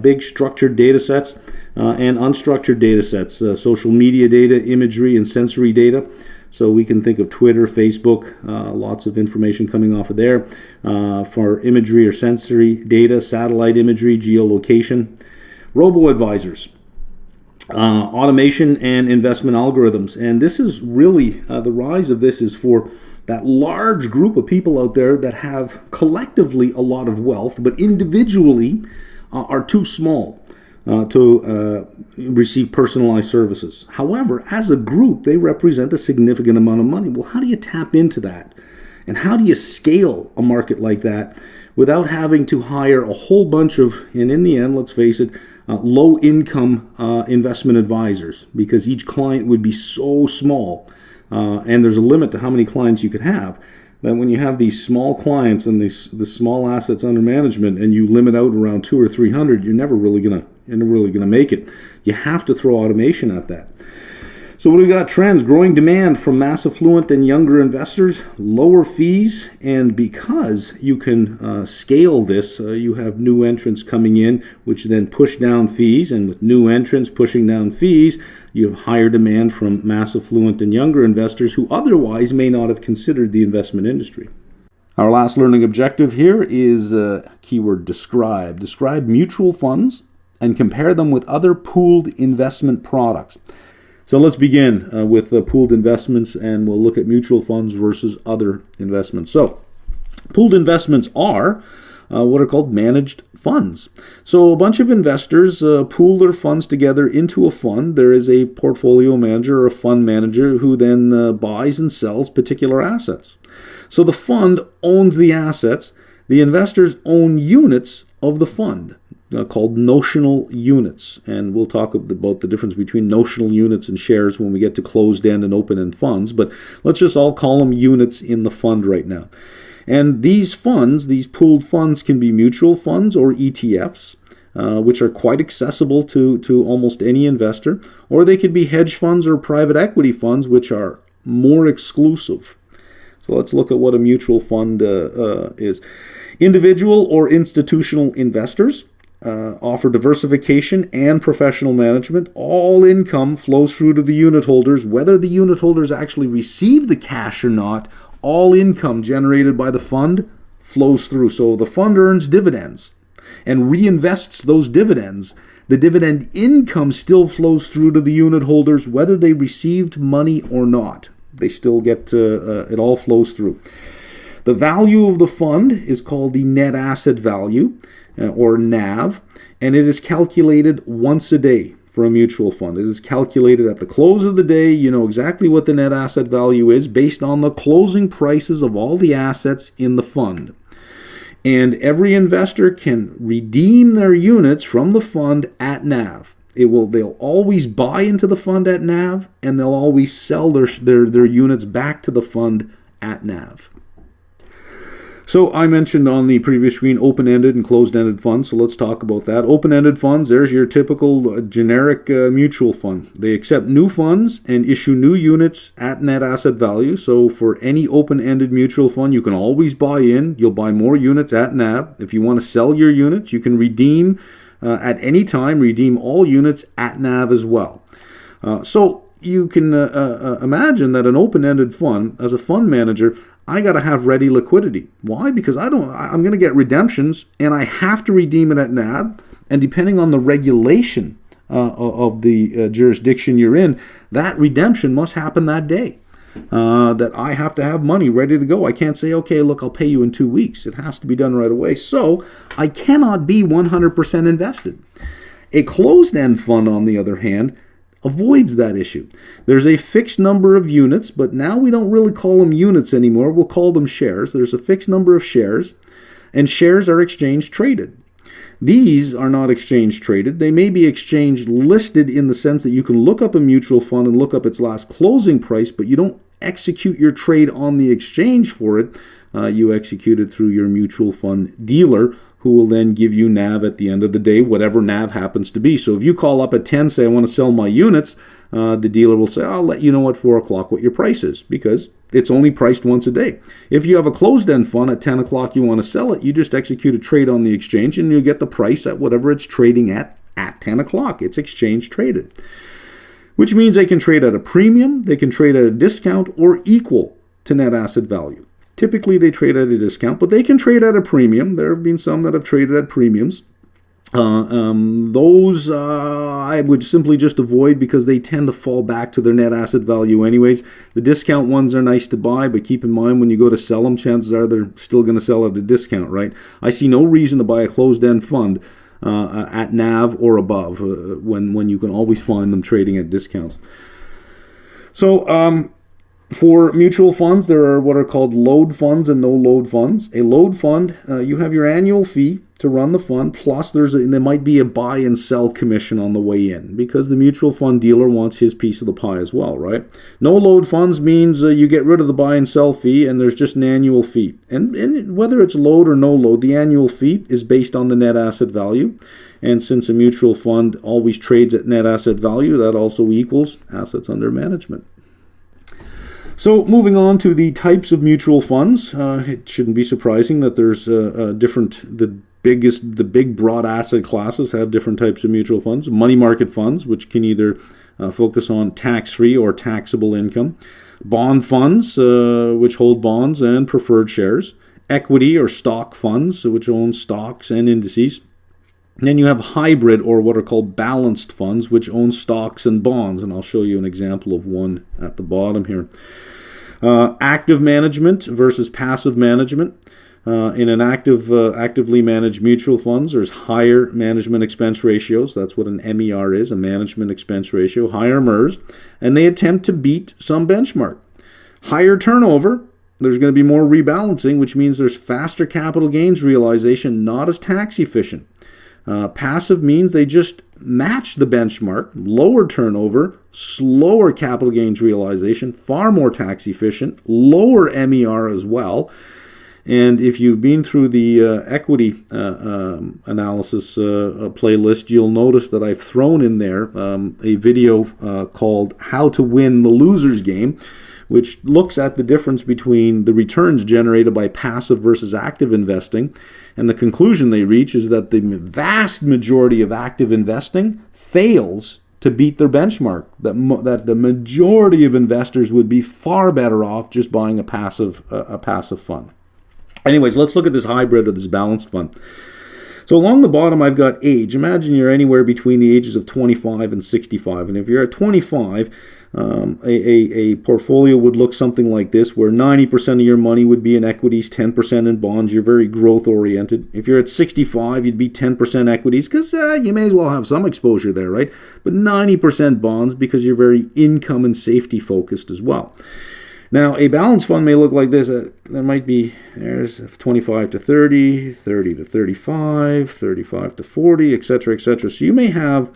big structured data sets and unstructured data sets, social media data, imagery, and sensory data. So we can think of Twitter, Facebook, lots of information coming off of there. For imagery or sensory data, satellite imagery, geolocation. Robo-advisors. Automation and investment algorithms. And this is really, the rise of this is for that large group of people out there that have collectively a lot of wealth, but individually are too small to receive personalized services. However, as a group, they represent a significant amount of money. Well, how do you tap into that? And how do you scale a market like that without having to hire a whole bunch of, and in the end, let's face it, low-income investment advisors, because each client would be so small, and there's a limit to how many clients you could have, that when you have these small clients and the small assets under management, and you limit out around 200 or 300, you're never really gonna make it. You have to throw automation at that. So what do we got? Trends: growing demand from mass affluent and younger investors, lower fees, and because you can scale this, you have new entrants coming in, which then push down fees, and with new entrants pushing down fees, you have higher demand from mass affluent and younger investors who otherwise may not have considered the investment industry. Our last learning objective here is keyword describe. Describe mutual funds and compare them with other pooled investment products. So let's begin with pooled investments, and we'll look at mutual funds versus other investments. So pooled investments are what are called managed funds. So a bunch of investors pool their funds together into a fund. There is a portfolio manager or a fund manager who then buys and sells particular assets. So the fund owns the assets. The investors own units of the fund, called notional units, and we'll talk about the difference between notional units and shares when we get to closed-end and open-end funds, but let's just all call them units in the fund right now. And these funds, these pooled funds, can be mutual funds or ETFs, which are quite accessible to almost any investor, or they could be hedge funds or private equity funds, which are more exclusive. So let's look at what a mutual fund is. Individual or institutional investors offer diversification and professional management. All income flows through to the unit holders. Whether the unit holders actually receive the cash or not, all income generated by the fund flows through. So the fund earns dividends and reinvests those dividends. The dividend income still flows through to the unit holders, whether they received money or not. They still get it all flows through. The value of the fund is called the net asset value, or NAV, and it is calculated once a day for a mutual fund. It is calculated at the close of the day. You know exactly what the net asset value is based on the closing prices of all the assets in the fund. And every investor can redeem their units from the fund at NAV. They'll always buy into the fund at NAV, and they'll always sell their units back to the fund at NAV. So I mentioned on the previous screen open-ended and closed-ended funds, so let's talk about that. Open-ended funds, there's your typical generic mutual fund. They accept new funds and issue new units at net asset value. So for any open-ended mutual fund, you can always buy in. You'll buy more units at NAV. If you want to sell your units, you can redeem at any time, redeem all units at NAV as well. So you can imagine that an open-ended fund, as a fund manager, I got to have ready liquidity. Why? Because I'm going to get redemptions, and I have to redeem it at NAV. And depending on the regulation of the jurisdiction you're in, that redemption must happen that day. That I have to have money ready to go. I can't say, okay, look, I'll pay you in 2 weeks. It has to be done right away. So I cannot be 100% invested. A closed-end fund, on the other hand, avoids that issue. There's a fixed number of units, but now we don't really call them units anymore. We'll call them shares. There's a fixed number of shares, and shares are exchange traded. These are not exchange traded. They may be exchange listed in the sense that you can look up a mutual fund and look up its last closing price, but you don't execute your trade on the exchange for it. You execute it through your mutual fund dealer, who will then give you NAV at the end of the day, whatever NAV happens to be. So if you call up at 10, say, I want to sell my units, the dealer will say, I'll let you know at 4 o'clock what your price is, because it's only priced once a day. If you have a closed-end fund at 10 o'clock, you want to sell it, you just execute a trade on the exchange, and you get the price at whatever it's trading at 10 o'clock. It's exchange traded, which means they can trade at a premium, they can trade at a discount, or equal to net asset value. Typically, they trade at a discount, but they can trade at a premium. There have been some that have traded at premiums. Those I would simply just avoid because they tend to fall back to their net asset value anyways. The discount ones are nice to buy, but keep in mind when you go to sell them, chances are they're still going to sell at a discount, right? I see no reason to buy a closed-end fund at NAV or above when you can always find them trading at discounts. So, For mutual funds, there are what are called load funds and no load funds. A load fund, you have your annual fee to run the fund, plus there might be a buy and sell commission on the way in, because the mutual fund dealer wants his piece of the pie as well, right? No load funds means you get rid of the buy and sell fee and there's just an annual fee. And whether it's load or no load, the annual fee is based on the net asset value. And since a mutual fund always trades at net asset value, that also equals assets under management. So moving on to the types of mutual funds, it shouldn't be surprising that there's the big broad asset classes have different types of mutual funds. Money market funds, which can either focus on tax-free or taxable income. Bond funds, which hold bonds and preferred shares. Equity or stock funds, which own stocks and indices. And then you have hybrid, or what are called balanced funds, which own stocks and bonds. And I'll show you an example of one at the bottom here. Active management versus passive management. In an actively managed mutual funds, there's higher management expense ratios. That's what an MER is, a management expense ratio. Higher MERs. And they attempt to beat some benchmark. Higher turnover. There's going to be more rebalancing, which means there's faster capital gains realization, not as tax efficient. Passive means they just match the benchmark, lower turnover, slower capital gains realization, far more tax efficient, lower MER as well. And if you've been through the equity analysis playlist, you'll notice that I've thrown in there a video called How to Win the Loser's Game, which looks at the difference between the returns generated by passive versus active investing. And the conclusion they reach is that the vast majority of active investing fails to beat their benchmark, that the majority of investors would be far better off just buying a passive fund. Anyways, let's look at this hybrid or this balanced fund. So along the bottom, I've got age. Imagine you're anywhere between the ages of 25 and 65. And if you're at 25, a portfolio would look something like this, where 90% of your money would be in equities, 10% in bonds. You're very growth oriented. If you're at 65, you'd be 10% equities, because you may as well have some exposure there, right? But 90% bonds, because you're very income and safety focused as well. Now, a balanced fund may look like this. There's 25 to 30, 30 to 35, 35 to 40, etc., etc. So you may have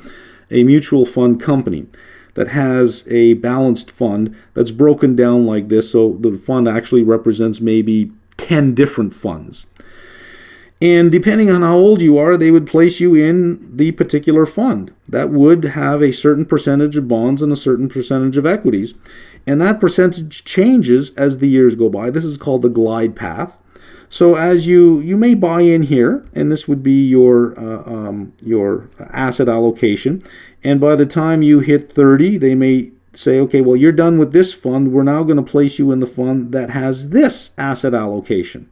a mutual fund company that has a balanced fund that's broken down like this. So the fund actually represents maybe 10 different funds. And depending on how old you are, they would place you in the particular fund. That would have a certain percentage of bonds and a certain percentage of equities. And that percentage changes as the years go by. This is called the glide path. So as you may buy in here, and this would be your asset allocation. And by the time you hit 30, they may say, okay, well, you're done with this fund. We're now going to place you in the fund that has this asset allocation.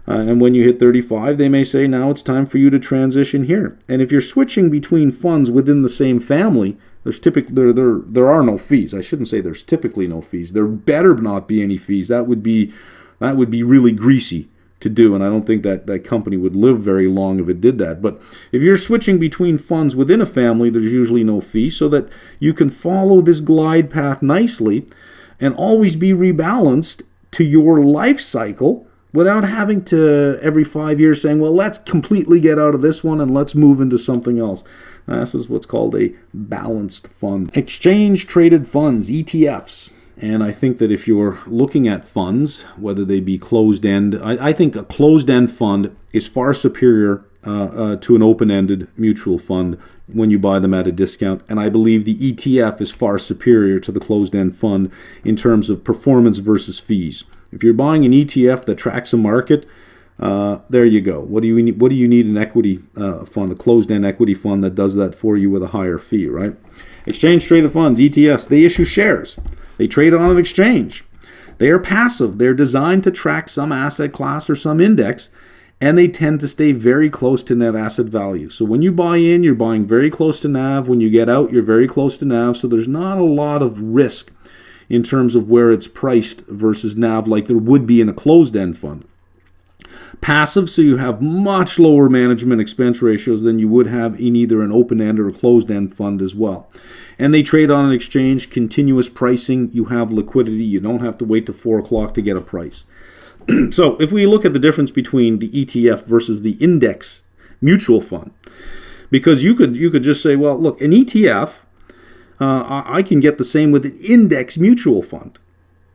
And when you hit 35, they may say, now it's time for you to transition here. And if you're switching between funds within the same family, there are no fees. I shouldn't say there's typically no fees. There better not be any fees. That would be really greasy to do, and I don't think that company would live very long if it did that. But if you're switching between funds within a family, there's usually no fee, so that you can follow this glide path nicely and always be rebalanced to your life cycle without having to, every 5 years, saying, well, let's completely get out of this one and let's move into something else. This is what's called a balanced fund. Exchange-traded funds, ETFs. And I think that if you're looking at funds, whether they be closed-end, I think a closed-end fund is far superior to an open-ended mutual fund when you buy them at a discount. And I believe the ETF is far superior to the closed-end fund in terms of performance versus fees. If you're buying an ETF that tracks a market, there you go. What do you need an equity fund, a closed-end equity fund that does that for you with a higher fee, right? Exchange-traded funds, ETFs, they issue shares. They trade on an exchange. They are passive. They're designed to track some asset class or some index, and they tend to stay very close to net asset value. So when you buy in, you're buying very close to NAV. When you get out, you're very close to NAV. So there's not a lot of risk in terms of where it's priced versus NAV like there would be in a closed-end fund. Passive, so you have much lower management expense ratios than you would have in either an open-end or a closed-end fund as well. And they trade on an exchange, continuous pricing. You have liquidity. You don't have to wait till 4 o'clock to get a price. So if we look at the difference between the ETF versus the index mutual fund, because you could just say, well, look, an ETF, I can get the same with an index mutual fund.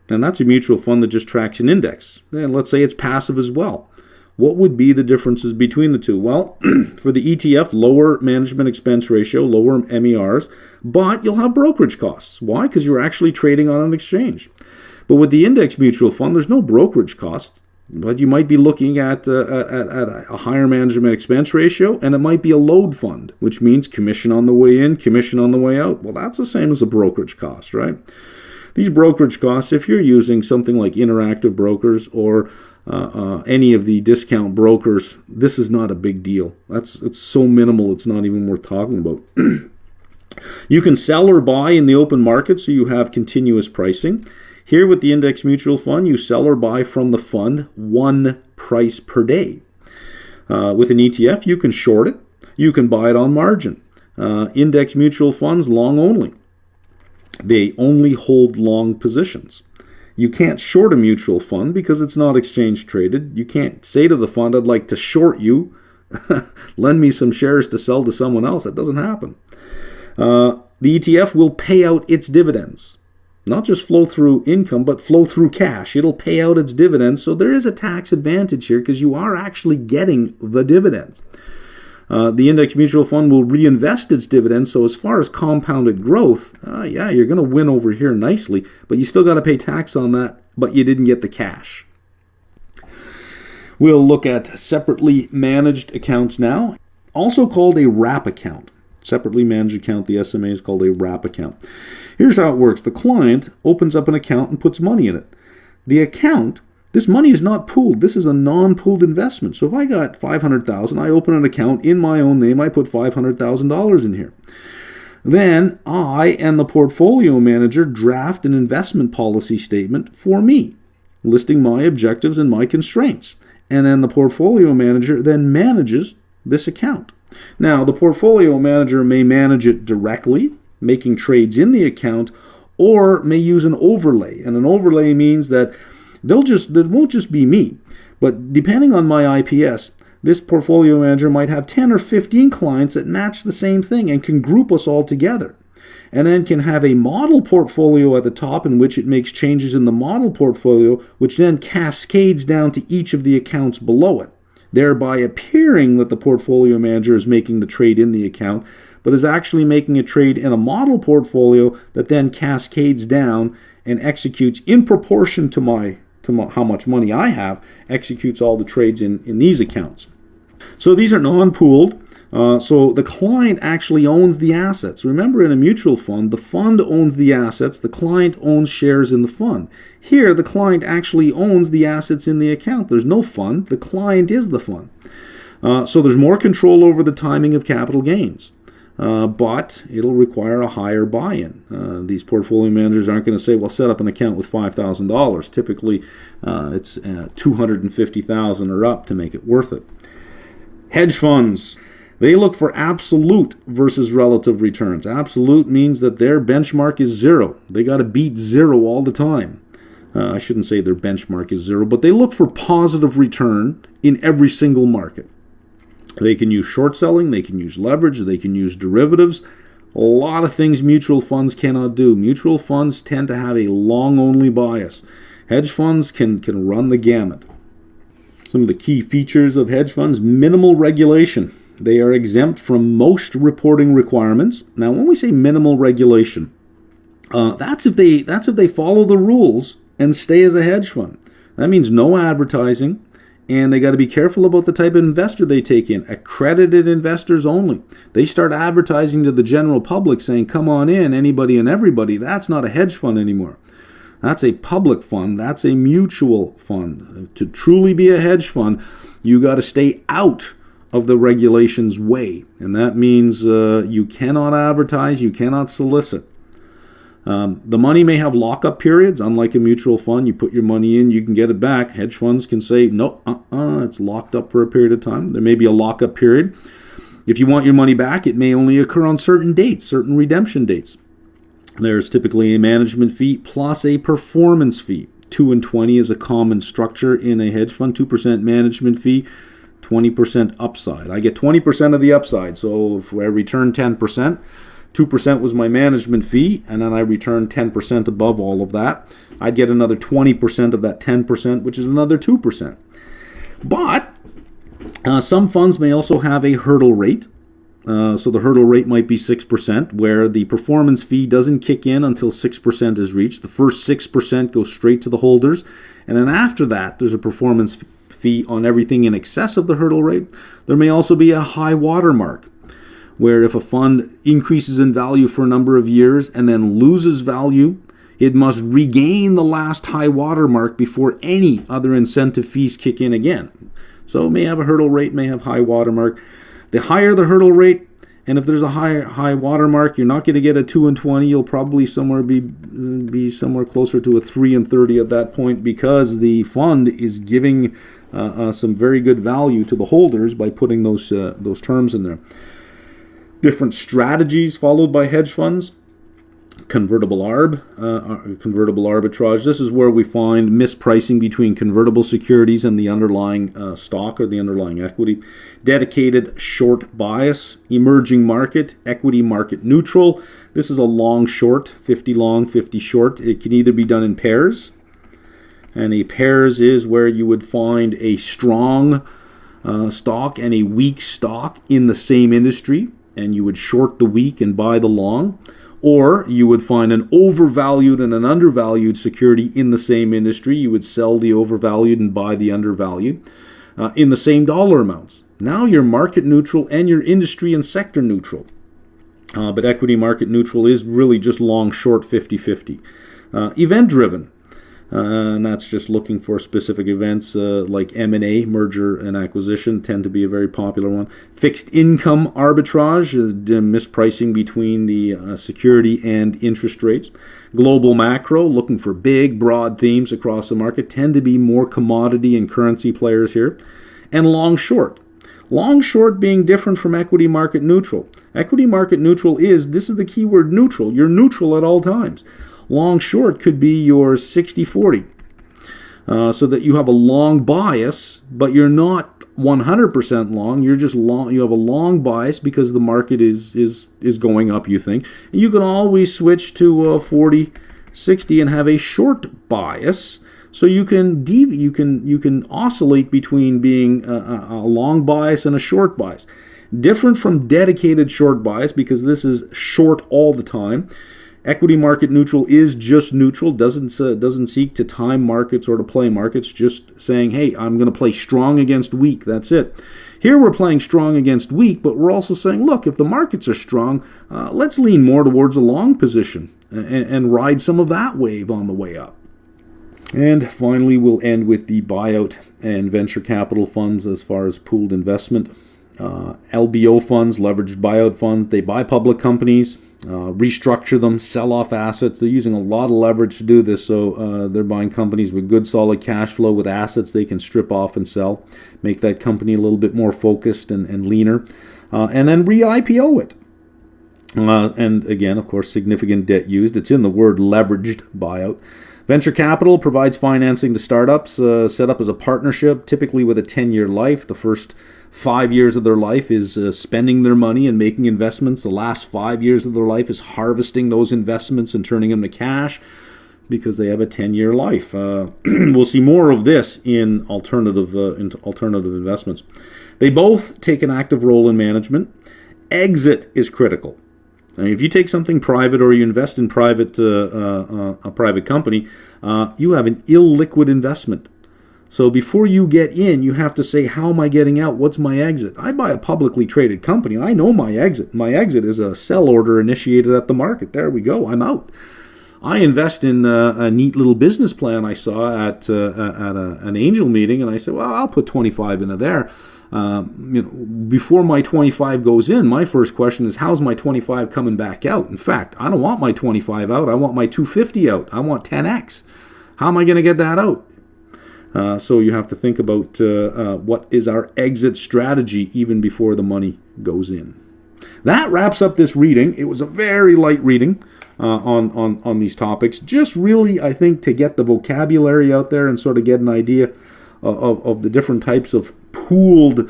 And that's a mutual fund that just tracks an index. And let's say it's passive as well. What would be the differences between the two? Well, for the ETF, lower management expense ratio, lower MERs, but you'll have brokerage costs. Why? Because you're actually trading on an exchange. But with the index mutual fund, there's no brokerage cost, but you might be looking at a higher management expense ratio, and it might be a load fund, which means commission on the way in, commission on the way out. Well, that's the same as a brokerage cost, right? These brokerage costs, if you're using something like Interactive Brokers or any of the discount brokers, this is not a big deal. It's so minimal, it's not even worth talking about. You can sell or buy in the open market, so you have continuous pricing. Here with the index mutual fund, you sell or buy from the fund one price per day. With an ETF, you can short it. You can buy it on margin. Index mutual funds, long only. They only hold long positions. You can't short a mutual fund because it's not exchange traded. You can't say to the fund, I'd like to short you. Lend me some shares to sell to someone else. That doesn't happen. The ETF will pay out its dividends. Not just flow through income, but flow through cash. It'll pay out its dividends. So there is a tax advantage here because you are actually getting the dividends. The index mutual fund will reinvest its dividends. So as far as compounded growth, yeah, you're going to win over here nicely, but you still got to pay tax on that, but you didn't get the cash. We'll look at separately managed accounts now, also called a wrap account. Separately managed account, the SMA is called a wrap account. Here's how it works. The client opens up an account and puts money in it. The account, this money is not pooled. This is a non-pooled investment. So if I got $500,000, I open an account in my own name, I put $500,000 in here. Then I and the portfolio manager draft an investment policy statement for me, listing my objectives and my constraints. And then the portfolio manager then manages this account. Now, the portfolio manager may manage it directly, making trades in the account, or may use an overlay. And an overlay means that it won't just be me, but depending on my IPS, this portfolio manager might have 10 or 15 clients that match the same thing and can group us all together. And then can have a model portfolio at the top in which it makes changes in the model portfolio, which then cascades down to each of the accounts below it, thereby appearing that the portfolio manager is making the trade in the account, but is actually making a trade in a model portfolio that then cascades down and executes in proportion to how much money I have, executes all the trades in these accounts. So these are non-pooled. So the client actually owns the assets. Remember, in a mutual fund, the fund owns the assets, the client owns shares in the fund. Here, the client actually owns the assets in the account. There's no fund, the client is the fund. So there's more control over the timing of capital gains. But it'll require a higher buy-in. These portfolio managers aren't going to say, well, set up an account with $5,000. Typically, it's $250,000 or up to make it worth it. Hedge funds. They look for absolute versus relative returns. Absolute means that their benchmark is zero. They got to beat zero all the time. I shouldn't say their benchmark is zero, but they look for positive return in every single market. They can use short selling, they can use leverage, they can use derivatives. A lot of things mutual funds cannot do. Mutual funds tend to have a long-only bias. Hedge funds can run the gamut. Some of the key features of hedge funds: minimal regulation. They are exempt from most reporting requirements. Now, when we say minimal regulation, that's if they follow the rules and stay as a hedge fund. That means no advertising, and they got to be careful about the type of investor they take in. Accredited investors only. They start advertising to the general public saying, come on in, anybody and everybody. That's not a hedge fund anymore. That's a public fund. That's a mutual fund. To truly be a hedge fund, you got to stay out of the regulations way. And that means you cannot advertise, you cannot solicit. The money may have lockup periods. Unlike a mutual fund, you put your money in, you can get it back. Hedge funds can say, no, it's locked up for a period of time. There may be a lockup period. If you want your money back, it may only occur on certain dates, certain redemption dates. There's typically a management fee plus a performance fee. 2 and 20 is a common structure in a hedge fund. 2% management fee, 20% upside. I get 20% of the upside. So if I return 10%, 2% was my management fee, and then I return 10% above all of that. I'd get another 20% of that 10%, which is another 2%. But some funds may also have a hurdle rate. So the hurdle rate might be 6%, where the performance fee doesn't kick in until 6% is reached. The first 6% goes straight to the holders, and then after that, there's a performance fee on everything in excess of the hurdle rate. There may also be a high water mark, where if a fund increases in value for a number of years and then loses value, it must regain the last high water mark before any other incentive fees kick in again. So it may have a hurdle rate, may have high water mark. The higher the hurdle rate, and if there's a high water mark, you're not going to get a 2 and 20. You'll probably be somewhere closer to a 3 and 30 at that point, because the fund is giving some very good value to the holders by putting those terms in there. Different strategies followed by hedge funds. Convertible arbitrage. This is where we find mispricing between convertible securities and the underlying stock or the underlying equity. Dedicated short bias. Emerging market. Equity market neutral. This is a long short, 50 long, 50 short. It can either be done in pairs. And a pairs is where you would find a strong stock and a weak stock in the same industry, and you would short the weak and buy the long. Or you would find an overvalued and an undervalued security in the same industry. You would sell the overvalued and buy the undervalued in the same dollar amounts. Now you're market neutral and you're industry and sector neutral. But equity market neutral is really just long, short, 50-50. Event driven. And that's just looking for specific events like M&A, merger and acquisition, tend to be a very popular one. Fixed income arbitrage, mispricing between the security and interest rates. Global macro, looking for big, broad themes across the market, tend to be more commodity and currency players here. And long short. Long short being different from equity market neutral. Equity market neutral this is the key word, neutral. You're neutral at all times. Long short could be your 60-40, so that you have a long bias, but you're not 100% long. You're just long. You have a long bias because the market is going up, you think. And you can always switch to 40-60 and have a short bias. So you can oscillate between being a long bias and a short bias. Different from dedicated short bias, because this is short all the time. Equity market neutral is just neutral, doesn't seek to time markets or to play markets, just saying, hey, I'm going to play strong against weak, that's it. Here we're playing strong against weak, but we're also saying, look, if the markets are strong, let's lean more towards a long position and ride some of that wave on the way up. And finally, we'll end with the buyout and venture capital funds as far as pooled investment. LBO funds, leveraged buyout funds, they buy public companies, restructure them, sell off assets. They're using a lot of leverage to do this, so they're buying companies with good solid cash flow with assets they can strip off and sell, make that company a little bit more focused and leaner, and then re-IPO it. And again, of course, significant debt used. It's in the word leveraged buyout. Venture capital provides financing to startups set up as a partnership, typically with a 10-year life. The first 5 years of their life is spending their money and making investments. The last 5 years of their life is harvesting those investments and turning them to cash because they have a 10-year life. We'll see more of this in alternative investments. They both take an active role in management. Exit is critical. Now, if you take something private or you invest in a private company, you have an illiquid investment. So before you get in, you have to say, how am I getting out? What's my exit? I buy a publicly traded company. I know my exit. My exit is a sell order initiated at the market. There we go. I'm out. I invest in a neat little business plan I saw at an angel meeting, and I said, well, I'll put 25 into there. Before my 25 goes in, my first question is, how's my 25 coming back out? In fact, I don't want my 25 out. I want my 250 out. I want 10x. How am I going to get that out? So you have to think about what is our exit strategy even before the money goes in. That wraps up this reading. It was a very light reading on these topics. Just really, I think, to get the vocabulary out there and sort of get an idea of the different types of pooled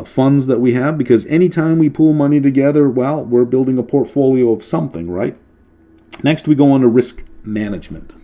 funds that we have. Because anytime we pool money together, well, we're building a portfolio of something, right? Next, we go on to risk management.